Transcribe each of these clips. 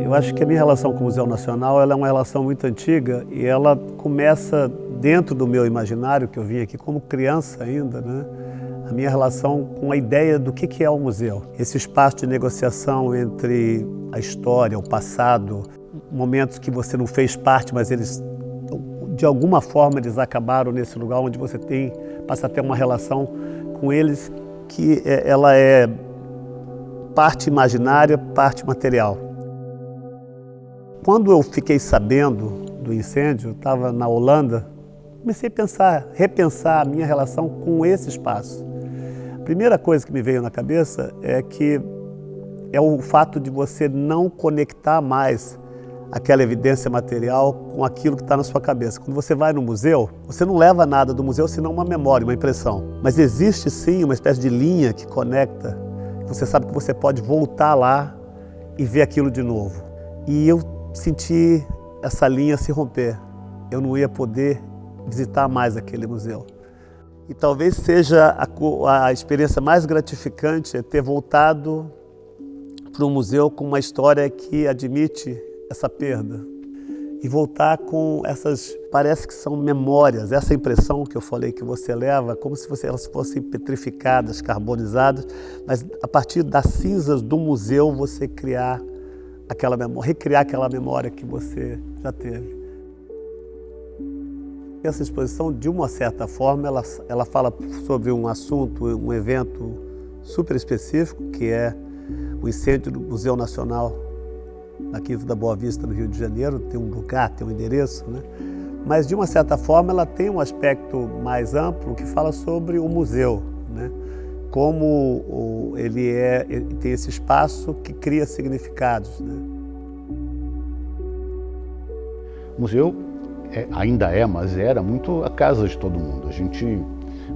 Eu acho que a minha relação com o Museu Nacional ela é uma relação muito antiga e ela começa dentro do meu imaginário, que eu vim aqui como criança ainda, né? A minha relação com a ideia do que é o museu. Esse espaço de negociação entre a história, o passado, momentos que você não fez parte, mas eles, de alguma forma, eles acabaram nesse lugar onde você passa a ter uma relação com eles que ela é parte imaginária, parte material. Quando eu fiquei sabendo do incêndio, eu estava na Holanda, comecei a repensar a minha relação com esse espaço. A primeira coisa que me veio na cabeça é que é o fato de você não conectar mais aquela evidência material com aquilo que está na sua cabeça. Quando você vai no museu, você não leva nada do museu senão uma memória, uma impressão. Mas existe sim uma espécie de linha que conecta. Você sabe que você pode voltar lá e ver aquilo de novo. E eu senti essa linha se romper. Eu não ia poder visitar mais aquele museu. E talvez seja a experiência mais gratificante é ter voltado para um museu com uma história que admite essa perda. E voltar com essas, parece que são memórias, essa impressão que eu falei que você leva, como se elas fossem petrificadas, carbonizadas, mas a partir das cinzas do museu você criar aquela memória, recriar aquela memória que você já teve. Essa exposição, de uma certa forma, ela fala sobre um assunto, um evento super específico, que é o incêndio do Museu Nacional na Quinta da Boa Vista, no Rio de Janeiro. Tem um lugar, tem um endereço, né? Mas, de uma certa forma, ela tem um aspecto mais amplo que fala sobre o museu, né? Como ele tem esse espaço que cria significados, né? O museu ainda mas era muito a casa de todo mundo.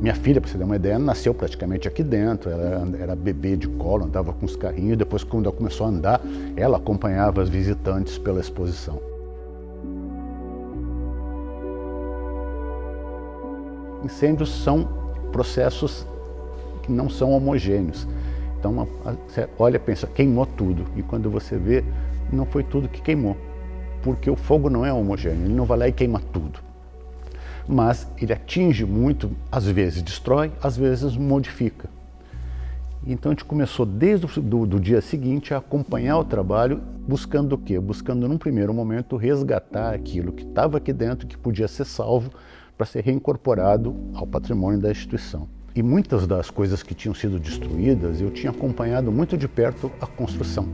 Minha filha, para você ter uma ideia, nasceu praticamente aqui dentro. Ela era bebê de colo, andava com os carrinhos. Depois, quando ela começou a andar, ela acompanhava as visitantes pela exposição. Incêndios são processos que não são homogêneos. Então, você olha e pensa, queimou tudo. E quando você vê, não foi tudo que queimou. Porque o fogo não é homogêneo, ele não vai lá e queima tudo. Mas ele atinge muito, às vezes destrói, às vezes modifica. Então a gente começou desde do dia seguinte a acompanhar o trabalho, buscando o quê? Buscando num primeiro momento resgatar aquilo que estava aqui dentro, que podia ser salvo, para ser reincorporado ao patrimônio da instituição. E muitas das coisas que tinham sido destruídas, eu tinha acompanhado muito de perto a construção.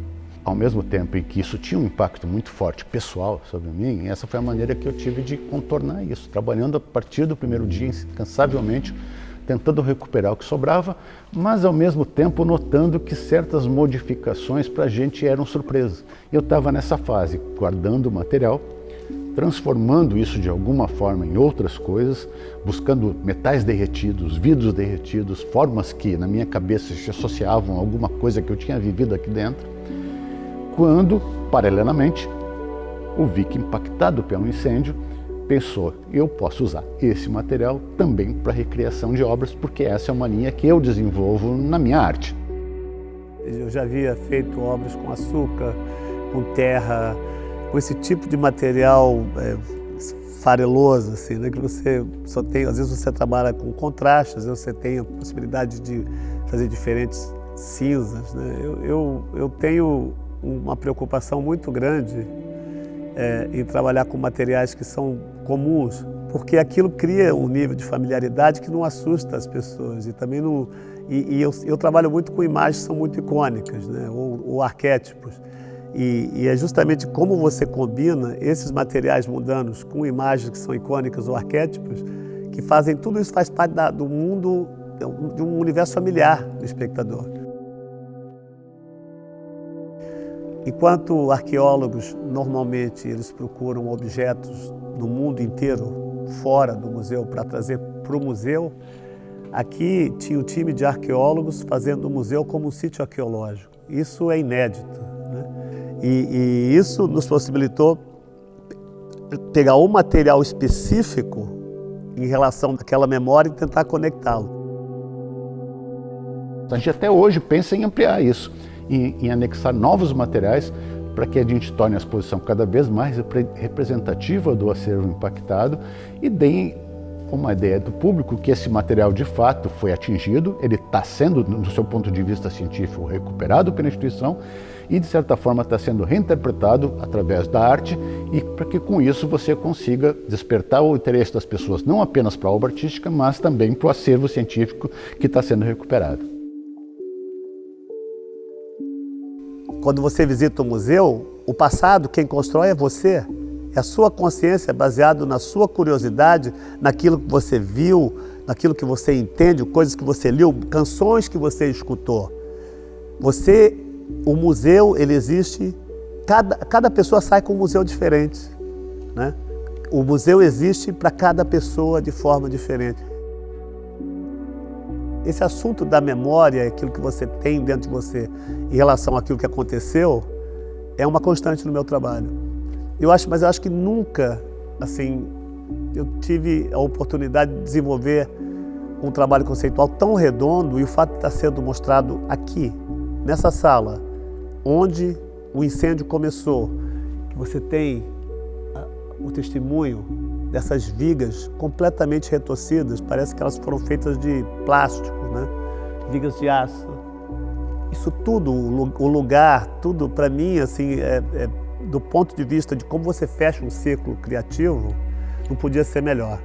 Ao mesmo tempo em que isso tinha um impacto muito forte pessoal sobre mim, essa foi a maneira que eu tive de contornar isso, trabalhando a partir do primeiro dia, incansavelmente, tentando recuperar o que sobrava, mas ao mesmo tempo notando que certas modificações para a gente eram surpresas. Eu estava nessa fase, guardando o material, transformando isso de alguma forma em outras coisas, buscando metais derretidos, vidros derretidos, formas que na minha cabeça se associavam a alguma coisa que eu tinha vivido aqui dentro, quando, paralelamente, o Vic, impactado pelo incêndio, pensou, eu posso usar esse material também para recriação de obras, porque essa é uma linha que eu desenvolvo na minha arte. Eu já havia feito obras com açúcar, com terra, com esse tipo de material fareloso, assim, né? Que você só tem, às vezes você trabalha com contrastes, às vezes você tem a possibilidade de fazer diferentes cinzas, né? Eu tenho uma preocupação muito grande em trabalhar com materiais que são comuns, porque aquilo cria um nível de familiaridade que não assusta as pessoas e também não. Eu trabalho muito com imagens que são muito icônicas, né? ou arquétipos. E é justamente como você combina esses materiais mundanos com imagens que são icônicas ou arquétipos que fazem tudo isso, faz parte do mundo, de um universo familiar do espectador. Enquanto arqueólogos, normalmente, eles procuram objetos do mundo inteiro, fora do museu, para trazer para o museu, aqui tinha um time de arqueólogos fazendo o museu como um sítio arqueológico. Isso é inédito, né? E isso nos possibilitou pegar um material específico em relação àquela memória e tentar conectá-lo. A gente até hoje pensa em ampliar isso, em anexar novos materiais para que a gente torne a exposição cada vez mais representativa do acervo impactado e deem uma ideia do público que esse material de fato foi atingido, ele está sendo, do seu ponto de vista científico, recuperado pela instituição e, de certa forma, está sendo reinterpretado através da arte e para que com isso você consiga despertar o interesse das pessoas não apenas para a obra artística, mas também para o acervo científico que está sendo recuperado. Quando você visita o museu, o passado, quem constrói é você. É a sua consciência baseado na sua curiosidade, naquilo que você viu, naquilo que você entende, coisas que você leu, canções que você escutou. O museu, ele existe, cada pessoa sai com um museu diferente, né? O museu existe para cada pessoa de forma diferente. Esse assunto da memória, aquilo que você tem dentro de você em relação àquilo que aconteceu, é uma constante no meu trabalho. Mas eu acho que nunca, assim, eu tive a oportunidade de desenvolver um trabalho conceitual tão redondo e o fato de estar sendo mostrado aqui, nessa sala, onde o incêndio começou, que você tem o testemunho dessas vigas completamente retorcidas, parece que elas foram feitas de plástico, né? Vigas de aço. Isso tudo, o lugar, tudo para mim, assim, do ponto de vista de como você fecha um ciclo criativo, não podia ser melhor.